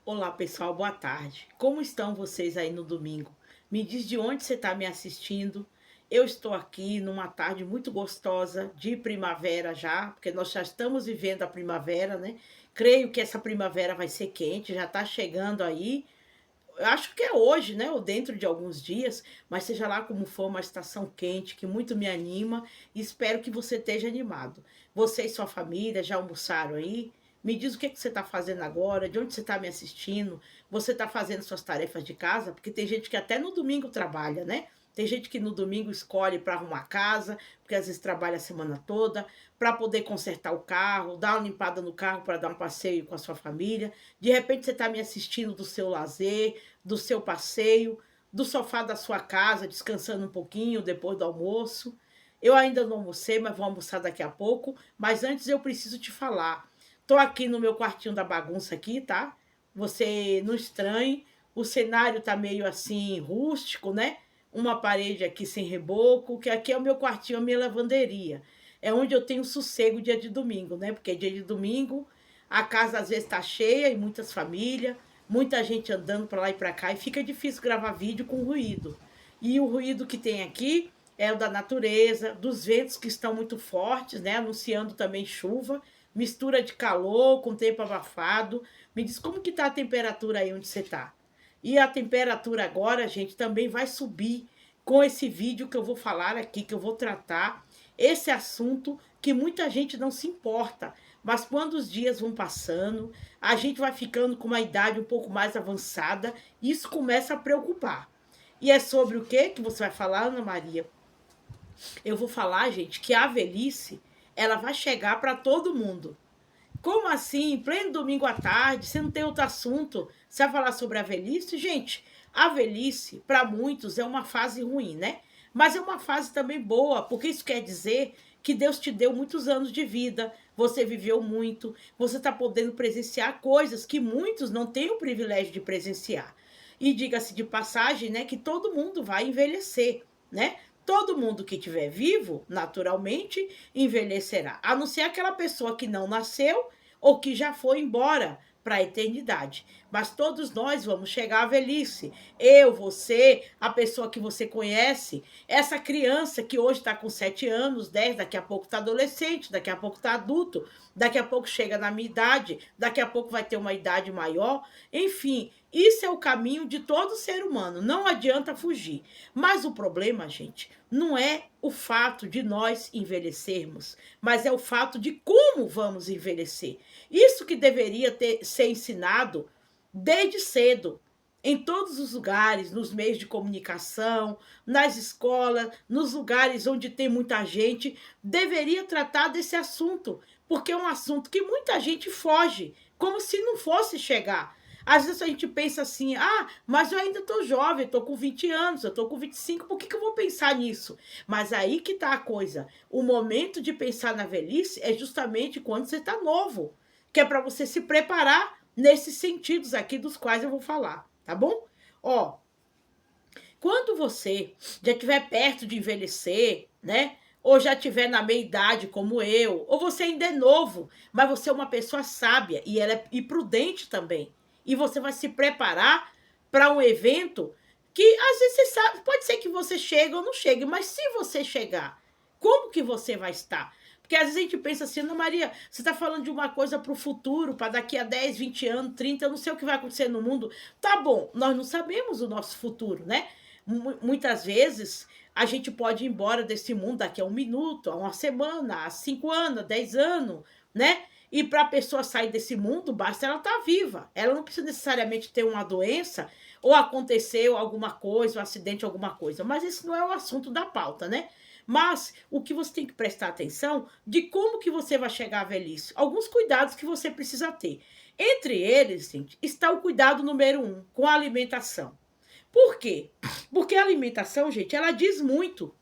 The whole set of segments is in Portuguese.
Olá, pessoal, boa tarde. Como estão vocês aí no domingo? Me diz de onde você está me assistindo. Eu estou aqui numa tarde muito gostosa de primavera já, porque nós já estamos vivendo a primavera, né? Creio que essa primavera vai ser quente, já está chegando aí. Eu acho que é hoje, né? Ou dentro de alguns dias, mas seja lá como for, uma estação quente que muito me anima e espero que você esteja animado. Você e sua família já almoçaram aí? Me diz o que você está fazendo agora, de onde você está me assistindo. Você está fazendo suas tarefas de casa? Porque tem gente que até no domingo trabalha, né? Tem gente que no domingo escolhe para arrumar a casa, porque às vezes trabalha a semana toda, para poder consertar o carro, dar uma limpada no carro para dar um passeio com a sua família. De repente você está me assistindo do seu lazer, do seu passeio, do sofá da sua casa, descansando um pouquinho depois do almoço. Eu ainda não almocei, mas vou almoçar daqui a pouco. Mas antes eu preciso te falar. Tô aqui no meu quartinho da bagunça aqui, tá? Você não estranhe. O cenário tá meio assim rústico, né? Uma parede aqui sem reboco, que aqui é o meu quartinho, a minha lavanderia. É onde eu tenho sossego dia de domingo, né? Porque dia de domingo a casa às vezes tá cheia e muitas famílias, muita gente andando para lá e para cá e fica difícil gravar vídeo com ruído. E o ruído que tem aqui é o da natureza, dos ventos que estão muito fortes, né, anunciando também chuva, mistura de calor com tempo abafado. Me diz como que tá a temperatura aí onde você tá? E a temperatura agora, gente, também vai subir com esse vídeo que eu vou falar aqui, que eu vou tratar esse assunto que muita gente não se importa. Mas quando os dias vão passando, a gente vai ficando com uma idade um pouco mais avançada, e isso começa a preocupar. E é sobre o que você vai falar, Ana Maria? Eu vou falar, gente, que a velhice, ela vai chegar para todo mundo. Como assim? Em pleno domingo à tarde, você não tem outro assunto? Você vai falar sobre a velhice? Gente, a velhice, para muitos, é uma fase ruim, né? Mas é uma fase também boa, porque isso quer dizer que Deus te deu muitos anos de vida, você viveu muito, você está podendo presenciar coisas que muitos não têm o privilégio de presenciar. E diga-se de passagem, né, que todo mundo vai envelhecer, né? Todo mundo que estiver vivo, naturalmente, envelhecerá. A não ser aquela pessoa que não nasceu ou que já foi embora para a eternidade. Mas todos nós vamos chegar à velhice. Eu, você, a pessoa que você conhece, essa criança que hoje está com 7 anos, 10, daqui a pouco está adolescente, daqui a pouco está adulto, daqui a pouco chega na minha idade, daqui a pouco vai ter uma idade maior. Enfim, isso é o caminho de todo ser humano, não adianta fugir. Mas o problema, gente, não é o fato de nós envelhecermos, mas é o fato de como vamos envelhecer. Isso que deveria ser ensinado desde cedo, em todos os lugares, nos meios de comunicação, nas escolas, nos lugares onde tem muita gente, deveria tratar desse assunto, porque é um assunto que muita gente foge, como se não fosse chegar. Às vezes a gente pensa assim, mas eu ainda estou jovem, estou com 20 anos, eu estou com 25, por que eu vou pensar nisso? Mas aí que está a coisa. O momento de pensar na velhice é justamente quando você está novo, que é para você se preparar nesses sentidos aqui dos quais eu vou falar, tá bom? Ó, quando você já estiver perto de envelhecer, né? Ou já estiver na meia idade como eu, ou você ainda é novo, mas você é uma pessoa sábia e prudente também. E você vai se preparar para um evento que às vezes você sabe, pode ser que você chegue ou não chegue, mas se você chegar, como que você vai estar? Porque às vezes a gente pensa assim, Ana Maria, você está falando de uma coisa para o futuro, para daqui a 10, 20 anos, 30, eu não sei o que vai acontecer no mundo. Tá bom, nós não sabemos o nosso futuro, né? Muitas vezes a gente pode ir embora desse mundo daqui a 1 minuto, a uma semana, a 5 anos, a 10 anos, né? E para a pessoa sair desse mundo, basta ela estar viva. Ela não precisa necessariamente ter uma doença ou aconteceu alguma coisa, um acidente, alguma coisa. Mas esse não é o assunto da pauta, né? Mas o que você tem que prestar atenção de como que você vai chegar à velhice. Alguns cuidados que você precisa ter. Entre eles, gente, está o cuidado número 1, com a alimentação. Por quê? Porque a alimentação, gente, ela diz muito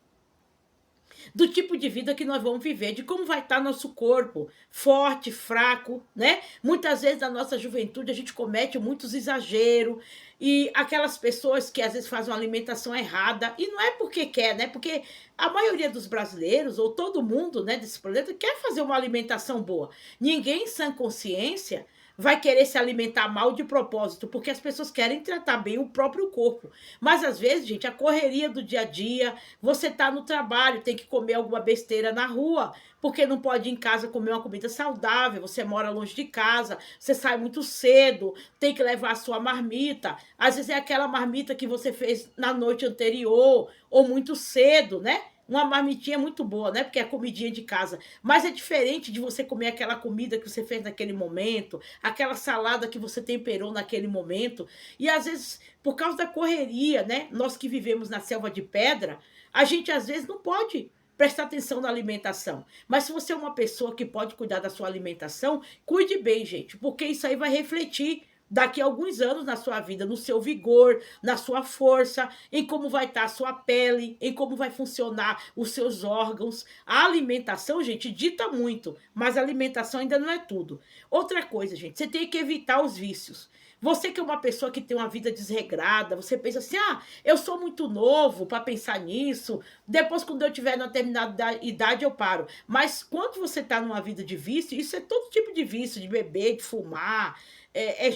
do tipo de vida que nós vamos viver, de como vai estar nosso corpo, forte, fraco, né? Muitas vezes na nossa juventude a gente comete muitos exageros e aquelas pessoas que às vezes fazem uma alimentação errada, e não é porque quer, né? Porque a maioria dos brasileiros, ou todo mundo, né, desse planeta, quer fazer uma alimentação boa. Ninguém em sã consciência vai querer se alimentar mal de propósito, porque as pessoas querem tratar bem o próprio corpo. Mas às vezes, gente, a correria do dia a dia, você tá no trabalho, tem que comer alguma besteira na rua, porque não pode ir em casa comer uma comida saudável, você mora longe de casa, você sai muito cedo, tem que levar a sua marmita. Às vezes é aquela marmita que você fez na noite anterior, ou muito cedo, né? Uma marmitinha muito boa, né? Porque é comidinha de casa. Mas é diferente de você comer aquela comida que você fez naquele momento, aquela salada que você temperou naquele momento. E às vezes, por causa da correria, né? Nós que vivemos na selva de pedra, a gente às vezes não pode prestar atenção na alimentação. Mas se você é uma pessoa que pode cuidar da sua alimentação, cuide bem, gente, porque isso aí vai refletir daqui a alguns anos na sua vida, no seu vigor, na sua força, em como vai estar a sua pele, em como vai funcionar os seus órgãos. A alimentação, gente, dita muito, mas a alimentação ainda não é tudo. Outra coisa, gente, você tem que evitar os vícios. Você que é uma pessoa que tem uma vida desregrada, você pensa assim, eu sou muito novo para pensar nisso, depois quando eu tiver na determinada idade eu paro. Mas quando você está numa vida de vício, isso é todo tipo de vício, de beber, de fumar,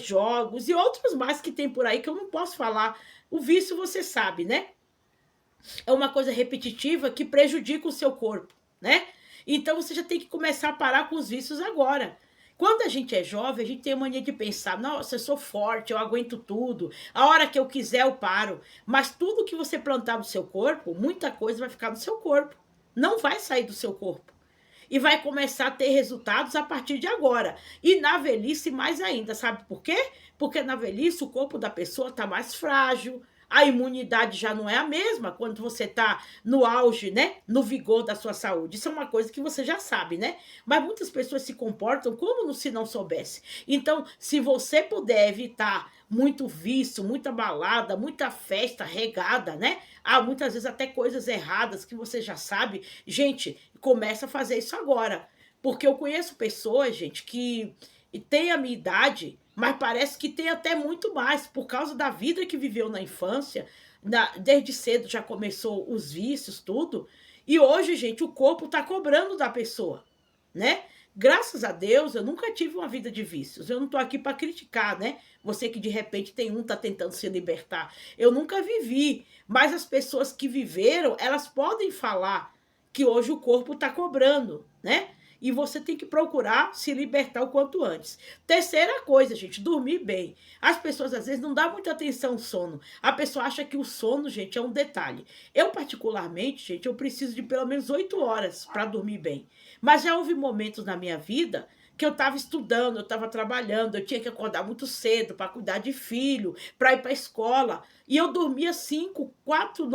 jogos e outros mais que tem por aí que eu não posso falar. O vício você sabe, né? É uma coisa repetitiva que prejudica o seu corpo, né? Então você já tem que começar a parar com os vícios agora. Quando a gente é jovem, a gente tem a mania de pensar, nossa, eu sou forte, eu aguento tudo, a hora que eu quiser eu paro. Mas tudo que você plantar no seu corpo, muita coisa vai ficar no seu corpo. Não vai sair do seu corpo. E vai começar a ter resultados a partir de agora. E na velhice mais ainda, sabe por quê? Porque na velhice o corpo da pessoa está mais frágil, a imunidade já não é a mesma quando você está no auge, né? No vigor da sua saúde. Isso é uma coisa que você já sabe, né? Mas muitas pessoas se comportam como se não soubesse. Então, se você puder evitar muito vício, muita balada, muita festa regada, né? Muitas vezes até coisas erradas que você já sabe. Gente, começa a fazer isso agora. Porque eu conheço pessoas, gente, que têm a minha idade, mas parece que tem até muito mais, por causa da vida que viveu na infância, desde cedo já começou os vícios, tudo, e hoje, gente, o corpo tá cobrando da pessoa, né? Graças a Deus, eu nunca tive uma vida de vícios. Eu não tô aqui para criticar, né? Você que de repente tem tá tentando se libertar. Eu nunca vivi, mas as pessoas que viveram, elas podem falar que hoje o corpo tá cobrando, né? E você tem que procurar se libertar o quanto antes. Terceira coisa, gente, dormir bem. As pessoas às vezes não dão muita atenção ao sono. A pessoa acha que o sono, gente, é um detalhe. Eu, particularmente, gente, eu preciso de pelo menos 8 horas para dormir bem. Mas já houve momentos na minha vida que eu estava estudando, eu estava trabalhando, eu tinha que acordar muito cedo para cuidar de filho, para ir para a escola. E eu dormia 5, 4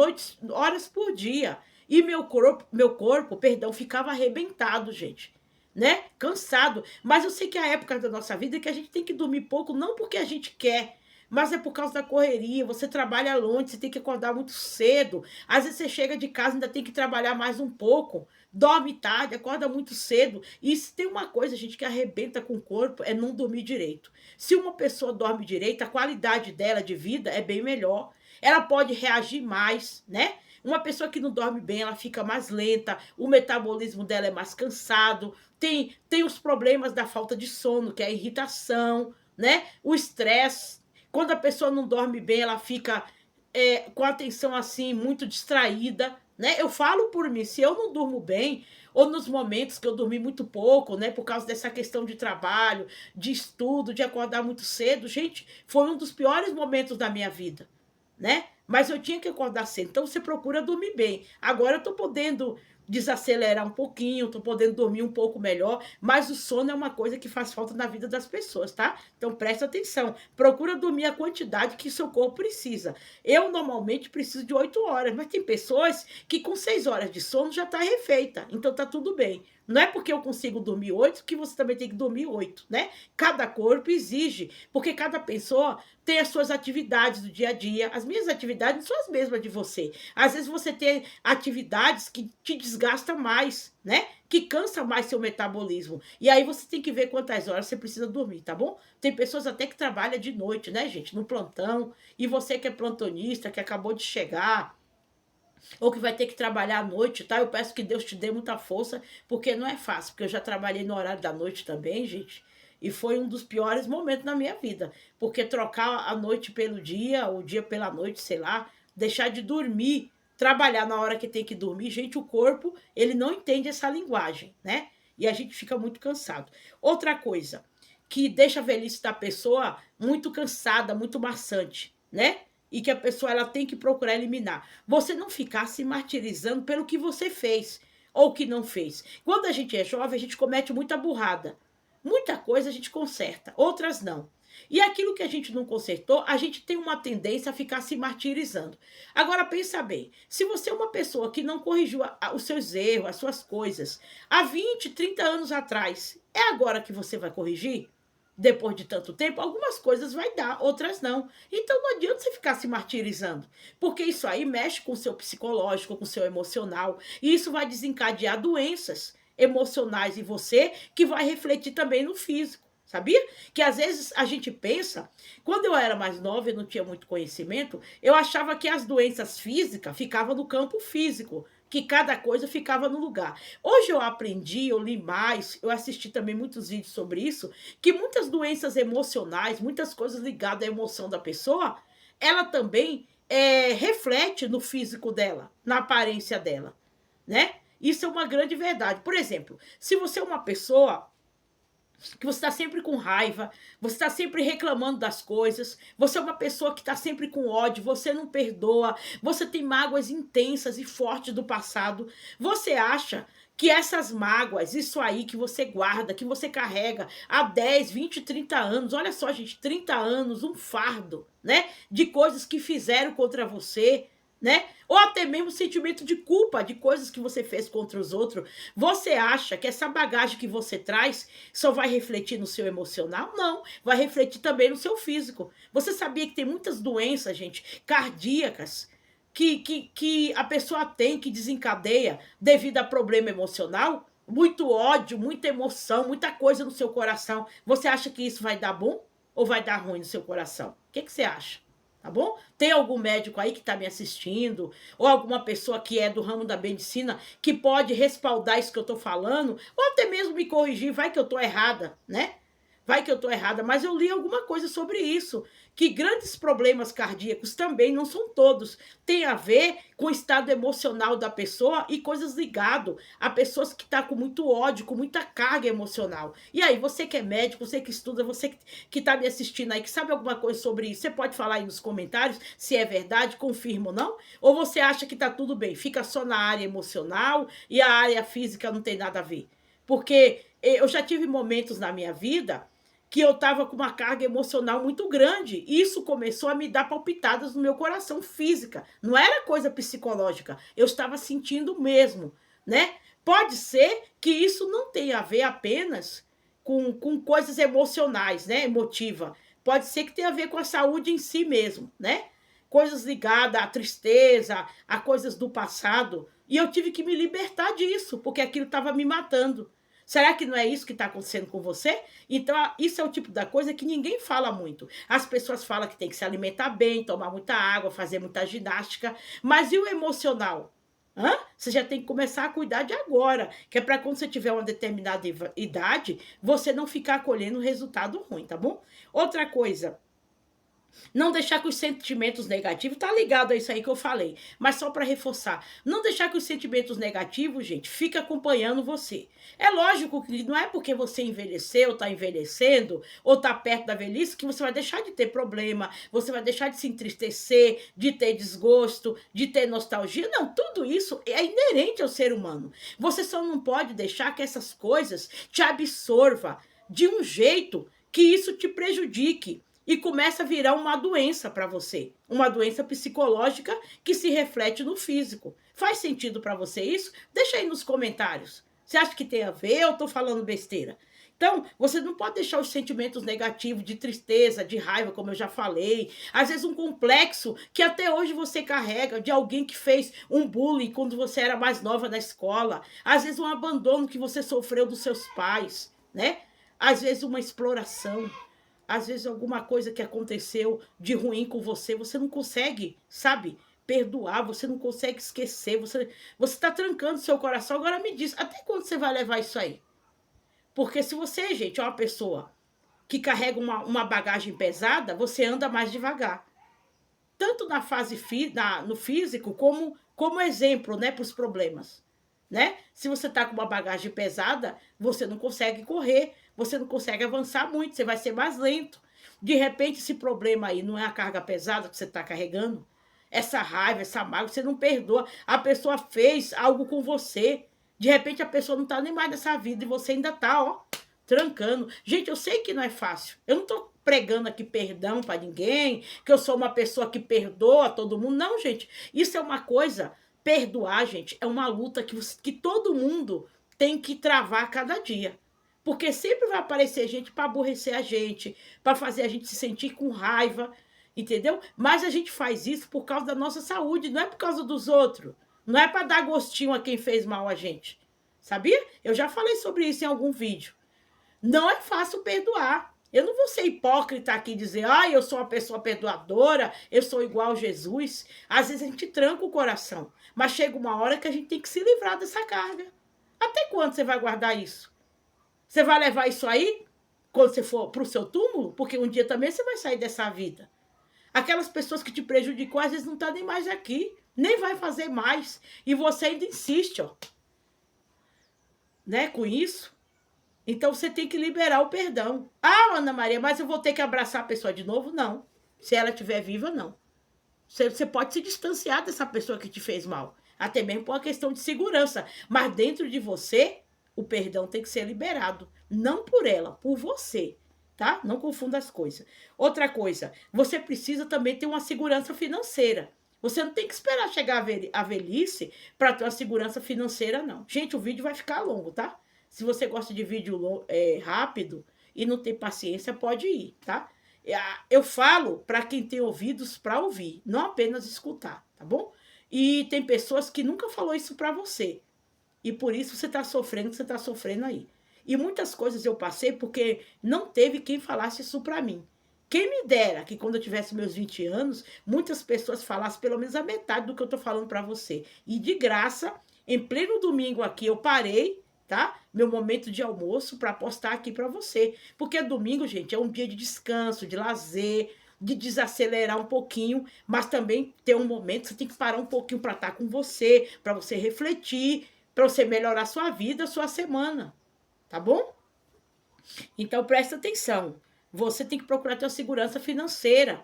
horas por dia. E meu corpo, perdão, ficava arrebentado, gente, né? Cansado. Mas eu sei que a época da nossa vida é que a gente tem que dormir pouco, não porque a gente quer, mas é por causa da correria. Você trabalha longe, você tem que acordar muito cedo. Às vezes você chega de casa e ainda tem que trabalhar mais um pouco. Dorme tarde, acorda muito cedo. E se tem uma coisa, gente, que arrebenta com o corpo, é não dormir direito. Se uma pessoa dorme direito, a qualidade dela de vida é bem melhor. Ela pode reagir mais, né? Uma pessoa que não dorme bem, ela fica mais lenta, o metabolismo dela é mais cansado, tem os problemas da falta de sono, que é a irritação, né? O estresse. Quando a pessoa não dorme bem, ela fica com a atenção assim, muito distraída, né? Eu falo por mim, se eu não durmo bem, ou nos momentos que eu dormi muito pouco, né? Por causa dessa questão de trabalho, de estudo, de acordar muito cedo, gente, foi um dos piores momentos da minha vida, né? Mas eu tinha que acordar cedo. Então você procura dormir bem. Agora eu tô podendo desacelerar um pouquinho, tô podendo dormir um pouco melhor, mas o sono é uma coisa que faz falta na vida das pessoas, tá? Então presta atenção. Procura dormir a quantidade que seu corpo precisa. Eu normalmente preciso de 8 horas, mas tem pessoas que com 6 horas de sono já tá refeita. Então tá tudo bem. Não é porque eu consigo dormir 8 que você também tem que dormir 8, né? Cada corpo exige, porque cada pessoa tem as suas atividades do dia a dia. As minhas atividades não são as mesmas de você. Às vezes você tem atividades que te desgastam mais, né? Que cansa mais seu metabolismo. E aí você tem que ver quantas horas você precisa dormir, tá bom? Tem pessoas até que trabalham de noite, né, gente? No plantão. E você que é plantonista, que acabou de chegar, ou que vai ter que trabalhar à noite, tá? Eu peço que Deus te dê muita força, porque não é fácil, porque eu já trabalhei no horário da noite também, gente. E foi um dos piores momentos na minha vida, porque trocar a noite pelo dia, o dia pela noite, sei lá, deixar de dormir, trabalhar na hora que tem que dormir, gente, o corpo, ele não entende essa linguagem, né? E a gente fica muito cansado. Outra coisa, que deixa a velhice da pessoa muito cansada, muito maçante, né? E que a pessoa ela tem que procurar eliminar. Você não ficar se martirizando pelo que você fez ou que não fez. Quando a gente é jovem, a gente comete muita burrada. Muita coisa a gente conserta, outras não. E aquilo que a gente não consertou, a gente tem uma tendência a ficar se martirizando. Agora, pensa bem, se você é uma pessoa que não corrigiu os seus erros, as suas coisas, há 20, 30 anos atrás, é agora que você vai corrigir? Depois de tanto tempo, algumas coisas vai dar, outras não. Então não adianta você ficar se martirizando, porque isso aí mexe com o seu psicológico, com o seu emocional, e isso vai desencadear doenças emocionais em você, que vai refletir também no físico. Sabia? Que às vezes a gente pensa, quando eu era mais nova e não tinha muito conhecimento, eu achava que as doenças físicas ficavam no campo físico, que cada coisa ficava no lugar. Hoje eu aprendi, eu li mais, eu assisti também muitos vídeos sobre isso, que muitas doenças emocionais, muitas coisas ligadas à emoção da pessoa, ela também reflete no físico dela, na aparência dela, né? Isso é uma grande verdade. Por exemplo, se você é uma pessoa que você está sempre com raiva, você está sempre reclamando das coisas, você é uma pessoa que está sempre com ódio, você não perdoa, você tem mágoas intensas e fortes do passado, você acha que essas mágoas, isso aí que você guarda, que você carrega há 10, 20, 30 anos, olha só, gente, 30 anos, um fardo, né, de coisas que fizeram contra você, né? Ou até mesmo sentimento de culpa de coisas que você fez contra os outros. Você acha que essa bagagem que você traz só vai refletir no seu emocional? Não, vai refletir também no seu físico. Você sabia que tem muitas doenças, gente, cardíacas, que a pessoa tem, que desencadeia devido a problema emocional? Muito ódio, muita emoção, muita coisa no seu coração. Você acha que isso vai dar bom ou vai dar ruim no seu coração? O que você acha? Tá bom? Tem algum médico aí que está me assistindo, ou alguma pessoa que é do ramo da medicina que pode respaldar isso que eu estou falando, ou até mesmo me corrigir, vai que eu estou errada, né? Vai que eu estou errada, mas eu li alguma coisa sobre isso, que grandes problemas cardíacos também, não são todos, tem a ver com o estado emocional da pessoa e coisas ligadas a pessoas que estão com muito ódio, com muita carga emocional. E aí, você que é médico, você que estuda, você que está me assistindo aí, que sabe alguma coisa sobre isso, você pode falar aí nos comentários se é verdade, confirma ou não? Ou você acha que está tudo bem, fica só na área emocional e a área física não tem nada a ver? Porque eu já tive momentos na minha vida que eu estava com uma carga emocional muito grande. Isso começou a me dar palpitadas no meu coração física. Não era coisa psicológica. Eu estava sentindo mesmo, né? Pode ser que isso não tenha a ver apenas com coisas emocionais, né? Emotiva. Pode ser que tenha a ver com a saúde em si mesmo, né? Coisas ligadas à tristeza, a coisas do passado. E eu tive que me libertar disso, porque aquilo estava me matando. Será que não é isso que está acontecendo com você? Então, isso é o tipo da coisa que ninguém fala muito. As pessoas falam que tem que se alimentar bem, tomar muita água, fazer muita ginástica. Mas e o emocional? Hã? Você já tem que começar a cuidar de agora, que é para quando você tiver uma determinada idade, você não ficar colhendo resultado ruim, tá bom? Outra coisa, não deixar que os sentimentos negativos, tá ligado a isso aí que eu falei, mas só para reforçar, não deixar que os sentimentos negativos, gente, fiquem acompanhando você. É lógico que não é porque você envelheceu, tá envelhecendo, ou tá perto da velhice, que você vai deixar de ter problema, você vai deixar de se entristecer, de ter desgosto, de ter nostalgia. Não, tudo isso é inerente ao ser humano. Você só não pode deixar que essas coisas te absorvam de um jeito que isso te prejudique e começa a virar uma doença para você, uma doença psicológica que se reflete no físico. Faz sentido para você isso? Deixa aí nos comentários. Você acha que tem a ver ou estou falando besteira? Então, você não pode deixar os sentimentos negativos de tristeza, de raiva, como eu já falei. Às vezes um complexo que até hoje você carrega de alguém que fez um bullying quando você era mais nova na escola. Às vezes um abandono que você sofreu dos seus pais, né? Às vezes uma exploração. Às vezes alguma coisa que aconteceu de ruim com você, você não consegue, sabe, perdoar, você não consegue esquecer, você está trancando seu coração. Agora me diz, até quando você vai levar isso aí? Porque se você, gente, é uma pessoa que carrega uma bagagem pesada, você anda mais devagar. Tanto na fase no físico, como exemplo, né, para os problemas. Né? Se você está com uma bagagem pesada, você não consegue correr, você não consegue avançar muito, você vai ser mais lento. De repente, esse problema aí não é a carga pesada que você está carregando, essa raiva, essa mágoa, você não perdoa. A pessoa fez algo com você, de repente a pessoa não está nem mais nessa vida e você ainda está, ó, trancando. Gente, eu sei que não é fácil. Eu não estou pregando aqui perdão para ninguém, que eu sou uma pessoa que perdoa todo mundo. Não, gente. Isso é uma coisa. Perdoar, gente, é uma luta que todo mundo tem que travar a cada dia. Porque sempre vai aparecer gente para aborrecer a gente, para fazer a gente se sentir com raiva, entendeu? Mas a gente faz isso por causa da nossa saúde, não é por causa dos outros. Não é para dar gostinho a quem fez mal a gente. Sabia? Eu já falei sobre isso em algum vídeo. Não é fácil perdoar. Eu não vou ser hipócrita aqui e dizer, eu sou uma pessoa perdoadora, eu sou igual a Jesus. Às vezes a gente tranca o coração, mas chega uma hora que a gente tem que se livrar dessa carga. Até quando você vai guardar isso? Você vai levar isso aí quando você for para o seu túmulo? Porque um dia também você vai sair dessa vida. Aquelas pessoas que te prejudicou, às vezes não estão nem mais aqui, nem vai fazer mais. E você ainda insiste, ó, né, com isso. Então, você tem que liberar o perdão. Ana Maria, mas eu vou ter que abraçar a pessoa de novo? Não. Se ela estiver viva, não. Você pode se distanciar dessa pessoa que te fez mal. Até mesmo por uma questão de segurança. Mas dentro de você, o perdão tem que ser liberado. Não por ela, por você. Tá? Não confunda as coisas. Outra coisa, você precisa também ter uma segurança financeira. Você não tem que esperar chegar a velhice para ter uma segurança financeira, não. Gente, o vídeo vai ficar longo, tá? Se você gosta de vídeo rápido e não tem paciência, pode ir, tá? Eu falo para quem tem ouvidos para ouvir, não apenas escutar, tá bom? E tem pessoas que nunca falou isso para você. E por isso você está sofrendo o que você está sofrendo aí. E muitas coisas eu passei porque não teve quem falasse isso para mim. Quem me dera que quando eu tivesse meus 20 anos, muitas pessoas falassem pelo menos a metade do que eu estou falando para você. E de graça, em pleno domingo aqui, eu parei, tá? Meu momento de almoço para postar aqui para você. Porque domingo, gente, é um dia de descanso, de lazer, de desacelerar um pouquinho, mas também ter um momento que você tem que parar um pouquinho para estar com você, para você refletir, para você melhorar a sua vida, a sua semana. Tá bom? Então, presta atenção. Você tem que procurar ter uma segurança financeira,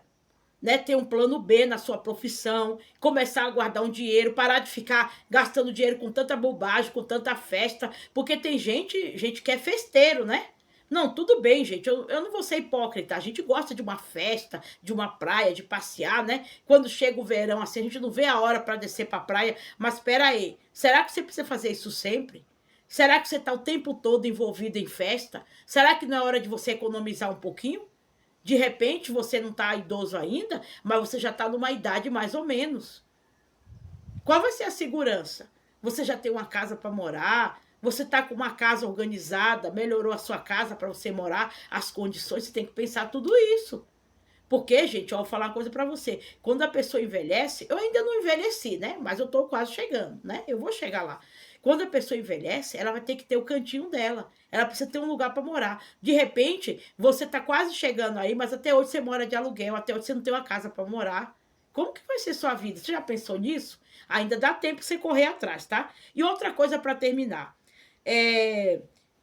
né? Ter um plano B na sua profissão, começar a guardar um dinheiro, parar de ficar gastando dinheiro com tanta bobagem, com tanta festa, porque tem gente que é festeiro, né? Não, tudo bem, gente, eu não vou ser hipócrita, a gente gosta de uma festa, de uma praia, de passear, né? Quando chega o verão, assim, a gente não vê a hora para descer para a praia, mas espera aí, será que você precisa fazer isso sempre? Será que você está o tempo todo envolvido em festa? Será que não é hora de você economizar um pouquinho? De repente, você não está idoso ainda, mas você já está numa idade mais ou menos. Qual vai ser a segurança? Você já tem uma casa para morar? Você está com uma casa organizada? Melhorou a sua casa para você morar? As condições, você tem que pensar tudo isso. Porque, gente, eu vou falar uma coisa para você. Quando a pessoa envelhece, eu ainda não envelheci, né? Mas eu tô quase chegando, né? Eu vou chegar lá. Quando a pessoa envelhece, ela vai ter que ter o cantinho dela. Ela precisa ter um lugar para morar. De repente, você tá quase chegando aí, mas até hoje você mora de aluguel, até hoje você não tem uma casa para morar. Como que vai ser sua vida? Você já pensou nisso? Ainda dá tempo de você correr atrás, tá? E outra coisa para terminar.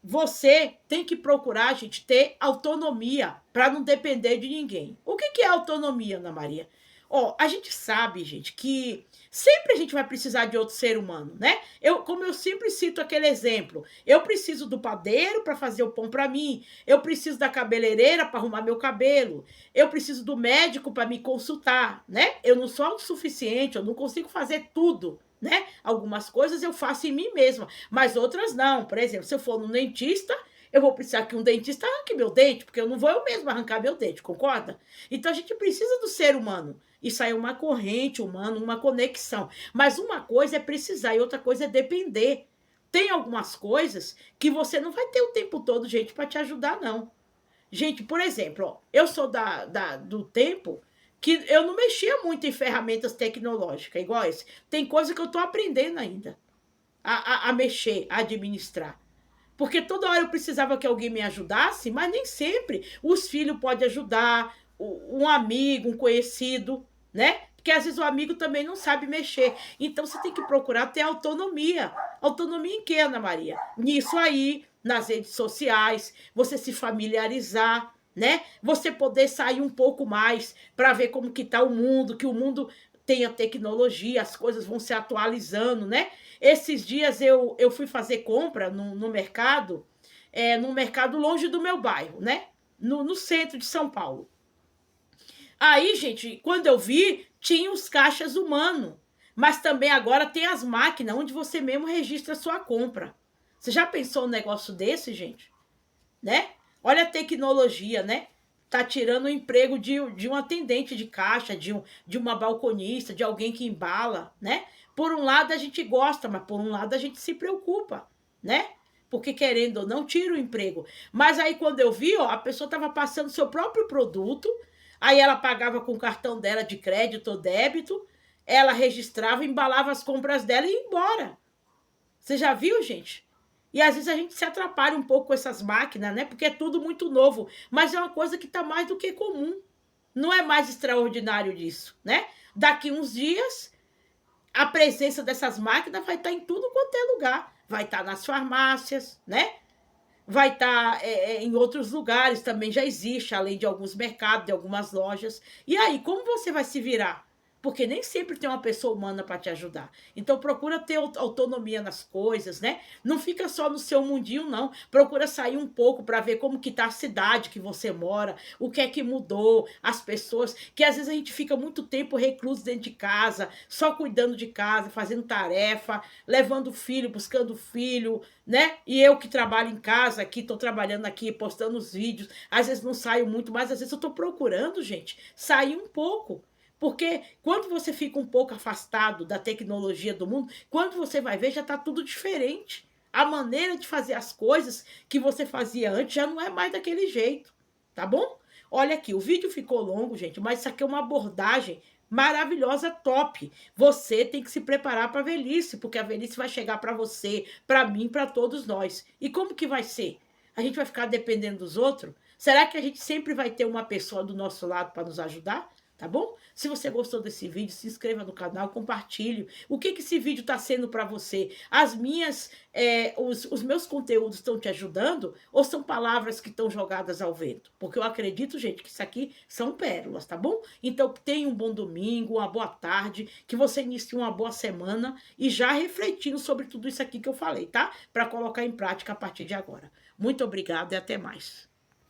Você tem que procurar, gente, ter autonomia para não depender de ninguém. O que é autonomia, Ana Maria? A gente sabe, gente, que sempre a gente vai precisar de outro ser humano, né? Como eu sempre cito aquele exemplo, eu preciso do padeiro para fazer o pão para mim, eu preciso da cabeleireira para arrumar meu cabelo, eu preciso do médico para me consultar, né? Eu não sou autossuficiente, eu não consigo fazer tudo, né? Algumas coisas eu faço em mim mesma, mas outras não. Por exemplo, se eu for num dentista, eu vou precisar que um dentista arranque meu dente, porque eu não vou eu mesmo arrancar meu dente, concorda? Então a gente precisa do ser humano. Isso aí é uma corrente humana, uma conexão. Mas uma coisa é precisar e outra coisa é depender. Tem algumas coisas que você não vai ter o tempo todo gente para te ajudar, não. Gente, por exemplo, eu sou do tempo que eu não mexia muito em ferramentas tecnológicas, igual esse. Tem coisa que eu estou aprendendo ainda a mexer, a administrar. Porque toda hora eu precisava que alguém me ajudasse, mas nem sempre os filhos podem ajudar, um amigo, um conhecido, né? Porque às vezes o amigo também não sabe mexer. Então você tem que procurar ter autonomia. Autonomia em quê, Ana Maria? Nisso aí, nas redes sociais, você se familiarizar, né? Você poder sair um pouco mais para ver como que tá o mundo, que o mundo tem a tecnologia, as coisas vão se atualizando, né? Esses dias eu fui fazer compra no mercado, num mercado longe do meu bairro, né? No centro de São Paulo. Aí, gente, quando eu vi, tinha os caixas humanos. Mas também agora tem as máquinas onde você mesmo registra a sua compra. Você já pensou um negócio desse, gente? Né? Olha a tecnologia, né? Tá tirando o emprego de um atendente de caixa, de uma balconista, de alguém que embala, né? Por um lado a gente gosta, mas por um lado a gente se preocupa, né? Porque querendo ou não, tira o emprego. Mas aí quando eu vi, ó, a pessoa estava passando seu próprio produto, aí ela pagava com o cartão dela de crédito ou débito, ela registrava, embalava as compras dela e ia embora. Você já viu, gente? E às vezes a gente se atrapalha um pouco com essas máquinas, né? Porque é tudo muito novo. Mas é uma coisa que está mais do que comum. Não é mais extraordinário disso, né? Daqui uns dias, a presença dessas máquinas vai estar em tudo quanto é lugar. Vai estar nas farmácias, né? Vai estar em outros lugares também já existe, além de alguns mercados, de algumas lojas. E aí, como você vai se virar? Porque nem sempre tem uma pessoa humana para te ajudar. Então procura ter autonomia nas coisas, né? Não fica só no seu mundinho, não. Procura sair um pouco para ver como que tá a cidade que você mora, o que é que mudou, as pessoas, que às vezes a gente fica muito tempo recluso dentro de casa, só cuidando de casa, fazendo tarefa, levando filho, buscando filho, né? E eu que trabalho em casa aqui, tô trabalhando aqui, postando os vídeos, às vezes não saio muito, mas às vezes eu tô procurando, gente, sair um pouco. Porque quando você fica um pouco afastado da tecnologia do mundo, quando você vai ver, já está tudo diferente. A maneira de fazer as coisas que você fazia antes já não é mais daquele jeito, tá bom? Olha aqui, o vídeo ficou longo, gente, mas isso aqui é uma abordagem maravilhosa, top. Você tem que se preparar para a velhice, porque a velhice vai chegar para você, para mim, para todos nós. E como que vai ser? A gente vai ficar dependendo dos outros? Será que a gente sempre vai ter uma pessoa do nosso lado para nos ajudar? Tá bom? Se você gostou desse vídeo, se inscreva no canal, compartilhe. O que esse vídeo está sendo para você? Os meus conteúdos estão te ajudando ou são palavras que estão jogadas ao vento? Porque eu acredito, gente, que isso aqui são pérolas, tá bom? Então tenha um bom domingo, uma boa tarde, que você inicie uma boa semana e já refletindo sobre tudo isso aqui que eu falei, tá? Para colocar em prática a partir de agora. Muito obrigada e até mais.